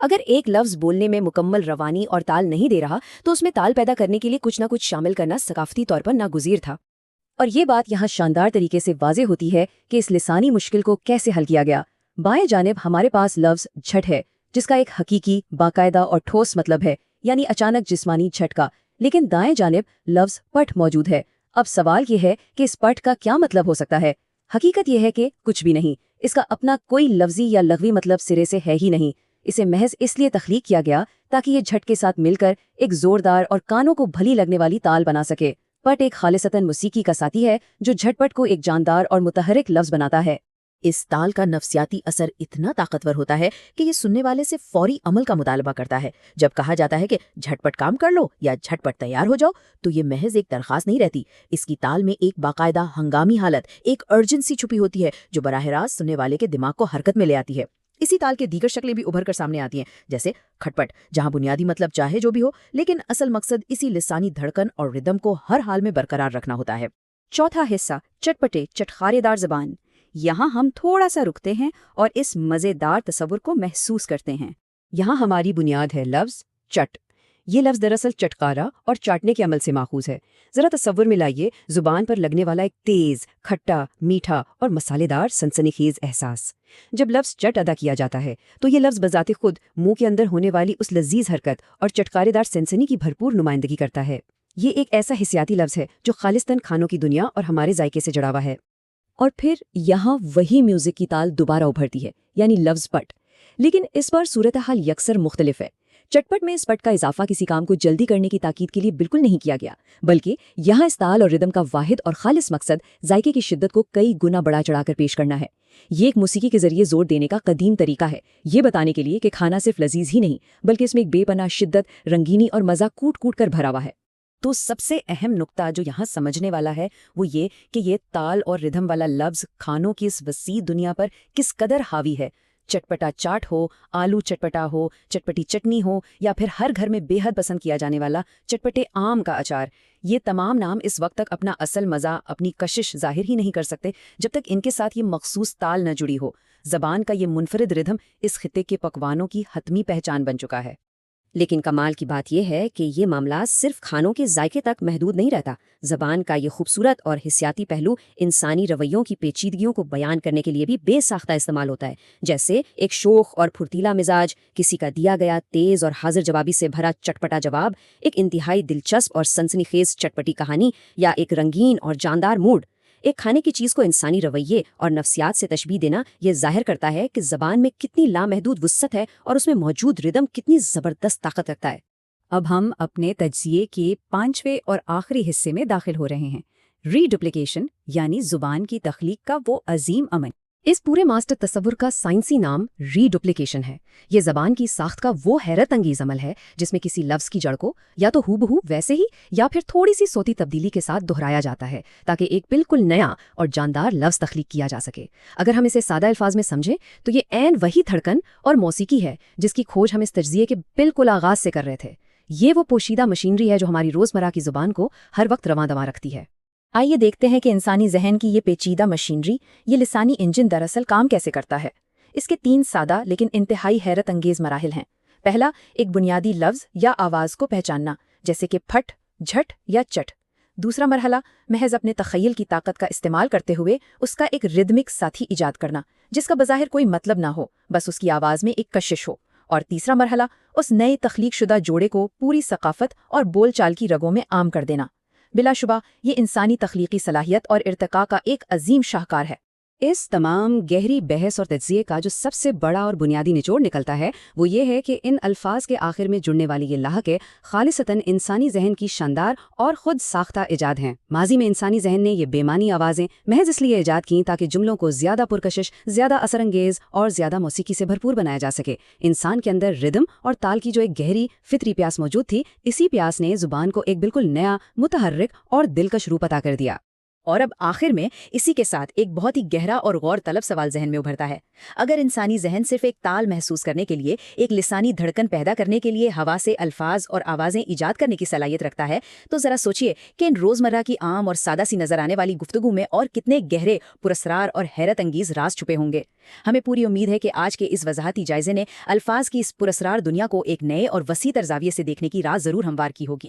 اگر ایک لفظ بولنے میں مکمل روانی اور تال نہیں دے رہا تو اس میں تال پیدا کرنے کے لیے کچھ نہ کچھ شامل کرنا ثقافتی طور پر ناگزیر تھا۔ اور یہ بات یہاں شاندار طریقے سے واضح ہوتی ہے کہ اس لسانی مشکل کو کیسے حل کیا گیا۔ بائیں جانب ہمارے پاس لفظ جھٹ ہے، جس کا ایک حقیقی، باقاعدہ اور ٹھوس مطلب ہے، یعنی اچانک جسمانی جھٹکا، لیکن دائیں جانب لفظ پٹ موجود ہے۔ اب سوال یہ ہے کہ اس پٹ کا کیا مطلب ہو سکتا ہے؟ حقیقت یہ ہے کہ کچھ بھی نہیں، اس کا اپنا کوئی لفظی یا لغوی مطلب سرے سے ہے ہی نہیں۔ اسے محض اس لیے تخلیق کیا گیا تاکہ یہ جھٹ کے ساتھ مل کر ایک زوردار اور کانوں کو بھلی لگنے والی تال بنا سکے۔ پٹ ایک خالصتاً موسیقی کا ساتھی ہے جو جھٹ پٹ کو ایک جاندار اور متحرک لفظ بناتا ہے۔ اس تال کا نفسیاتی اثر اتنا طاقتور ہوتا ہے کہ یہ سننے والے سے فوری عمل کا مطالبہ کرتا ہے۔ جب کہا جاتا ہے کہ جھٹ پٹ کام کر لو یا جھٹ پٹ تیار ہو جاؤ، تو یہ محض ایک درخواست نہیں رہتی، اس کی تال میں ایک باقاعدہ ہنگامی حالت، ایک ارجنسی چھپی ہوتی ہے جو براہ راست سننے والے کے دماغ کو حرکت میں لے آتی ہے۔ اسی تال کے دیگر شکلیں بھی ابھر کر سامنے آتی ہیں، جیسے کھٹ پٹ، جہاں بنیادی مطلب چاہے جو بھی ہو، لیکن اصل مقصد اسی لسانی دھڑکن اور ردم کو ہر حال میں برقرار رکھنا ہوتا ہے۔ چوتھا حصہ، چٹپٹے چٹخارے دار زبان۔ یہاں ہم تھوڑا سا رکتے ہیں اور اس مزیدار تصور کو محسوس کرتے ہیں۔ یہاں ہماری بنیاد ہے لفظ چٹ۔ یہ لفظ دراصل چٹکارا اور چاٹنے کے عمل سے ماخوذ ہے۔ ذرا تصور میں لائیے زبان پر لگنے والا ایک تیز، کھٹا، میٹھا اور مسالے دار سنسنی خیز احساس۔ جب لفظ چٹ ادا کیا جاتا ہے تو یہ لفظ بذات خود منہ کے اندر ہونے والی اس لذیذ حرکت اور چٹکارے دار سنسنی کی بھرپور نمائندگی کرتا ہے۔ یہ ایک ایسا حسیاتی لفظ ہے جو خالصتاً کھانوں کی دنیا اور ہمارے ذائقے سے جڑا ہوا ہے۔ اور پھر یہاں وہی میوزک کی تال دوبارہ ابھرتی ہے، یعنی لفظ پٹ، لیکن اس بار صورتحال یکسر مختلف ہے۔ چٹپٹ میں اس پٹ کا اضافہ کسی کام کو جلدی کرنے کی تاکید کے لیے بالکل نہیں کیا گیا، بلکہ یہاں اس تال اور ردم کا واحد اور خالص مقصد ذائقے کی شدت کو کئی گنا بڑھا چڑھا کر پیش کرنا ہے۔ یہ ایک موسیقی کے ذریعے زور دینے کا قدیم طریقہ ہے، یہ بتانے کے لیے کہ کھانا صرف لذیذ ہی نہیں بلکہ اس میں ایک بے پناہ شدت، رنگینی اور مزہ کوٹ کوٹ کر بھرا ہوا ہے۔ تو سب سے اہم نقطہ جو یہاں سمجھنے والا ہے وہ یہ کہ یہ تال اور ردھم والا لفظ کھانوں کی اس وسیع دنیا پر کس قدر حاوی ہے۔ چٹپٹا چاٹ ہو، آلو چٹپٹا ہو، چٹپٹی چٹنی ہو، یا پھر ہر گھر میں بے حد پسند کیا جانے والا چٹپٹے آم کا اچار، یہ تمام نام اس وقت تک اپنا اصل مزہ، اپنی کشش ظاہر ہی نہیں کر سکتے جب تک ان کے ساتھ یہ مخصوص تال نہ جڑی ہو۔ زبان کا یہ منفرد ردھم اس خطے کے پکوانوں کی حتمی پہچان بن چکا ہے۔ لیکن کمال کی بات یہ ہے کہ یہ معاملہ صرف کھانوں کے ذائقے تک محدود نہیں رہتا۔ زبان کا یہ خوبصورت اور حسیاتی پہلو انسانی رویوں کی پیچیدگیوں کو بیان کرنے کے لیے بھی بے ساختہ استعمال ہوتا ہے، جیسے ایک شوخ اور پھرتیلا مزاج، کسی کا دیا گیا تیز اور حاضر جوابی سے بھرا چٹپٹا جواب، ایک انتہائی دلچسپ اور سنسنی خیز چٹپٹی کہانی، یا ایک رنگین اور جاندار موڈ۔ ایک کھانے کی چیز کو انسانی رویے اور نفسیات سے تشبیہ دینا یہ ظاہر کرتا ہے کہ زبان میں کتنی لامحدود وسعت ہے اور اس میں موجود ردم کتنی زبردست طاقت رکھتا ہے۔ اب ہم اپنے تجزیے کے 5ویں اور آخری حصے میں داخل ہو رہے ہیں، ری ڈپلیکیشن، یعنی زبان کی تخلیق کا وہ عظیم عمل۔ اس پورے ماسٹر تصور کا سائنسی نام ری ڈپلیکیشن ہے۔ یہ زبان کی ساخت کا وہ حیرت انگیز عمل ہے جس میں کسی لفظ کی جڑ کو یا تو ہو بہو ویسے ہی یا پھر تھوڑی سی صوتی تبدیلی کے ساتھ دہرایا جاتا ہے تاکہ ایک بالکل نیا اور جاندار لفظ تخلیق کیا جا سکے۔ اگر ہم اسے سادہ الفاظ میں سمجھیں تو یہ عین وہی دھڑکن اور موسیقی ہے جس کی کھوج ہم اس تجزیے کے بالکل آغاز سے کر رہے تھے۔ یہ وہ پوشیدہ مشینری ہے جو ہماری روزمرہ کی زبان کو ہر وقت رواں دواں رکھتی ہے۔ آئیے دیکھتے ہیں کہ انسانی ذہن کی یہ پیچیدہ مشینری، یہ لسانی انجن دراصل کام کیسے کرتا ہے۔ اس کے 3 سادہ لیکن انتہائی حیرت انگیز مراحل ہیں۔ پہلا، ایک بنیادی لفظ یا آواز کو پہچاننا، جیسے کہ پھٹ، جھٹ یا چٹ۔ دوسرا مرحلہ، محض اپنے تخیل کی طاقت کا استعمال کرتے ہوئے اس کا ایک ردمک ساتھی ایجاد کرنا جس کا بظاہر کوئی مطلب نہ ہو، بس اس کی آواز میں ایک کشش ہو۔ اور تیسرا مرحلہ، اس نئے تخلیق شدہ جوڑے کو پوری ثقافت اور بول چال کی رگوں میں عام کر دینا۔ بلا شبہ یہ انسانی تخلیقی صلاحیت اور ارتقاء کا ایک عظیم شاہکار ہے۔ اس تمام گہری بحث اور تجزیے کا جو سب سے بڑا اور بنیادی نچوڑ نکلتا ہے وہ یہ ہے کہ ان الفاظ کے آخر میں جڑنے والی یہ لاحقیں خالصتاً انسانی ذہن کی شاندار اور خود ساختہ ایجاد ہیں۔ ماضی میں انسانی ذہن نے یہ بے معنی آوازیں محض اس لیے ایجاد کیں تاکہ جملوں کو زیادہ پرکشش، زیادہ اثر انگیز اور زیادہ موسیقی سے بھرپور بنایا جا سکے۔ انسان کے اندر ردم اور تال کی جو ایک گہری فطری پیاس موجود تھی، اسی پیاس نے زبان کو ایک بالکل نیا، متحرک اور دلکش روپ عطا کر دیا۔ اور اب آخر میں اسی کے ساتھ ایک بہت ہی گہرا اور غور طلب سوال ذہن میں ابھرتا ہے۔ اگر انسانی ذہن صرف ایک تال محسوس کرنے کے لیے، ایک لسانی دھڑکن پیدا کرنے کے لیے ہوا سے الفاظ اور آوازیں ایجاد کرنے کی صلاحیت رکھتا ہے، تو ذرا سوچئے کہ ان روزمرہ کی عام اور سادہ سی نظر آنے والی گفتگو میں اور کتنے گہرے، پراسرار اور حیرت انگیز راز چھپے ہوں گے۔ ہمیں پوری امید ہے کہ آج کے اس وضاحتی جائزے نے الفاظ کی اس پراسرار دنیا کو ایک نئے اور وسیع تر زاویے سے دیکھنے کی راہ ضرور ہموار کی ہوگی۔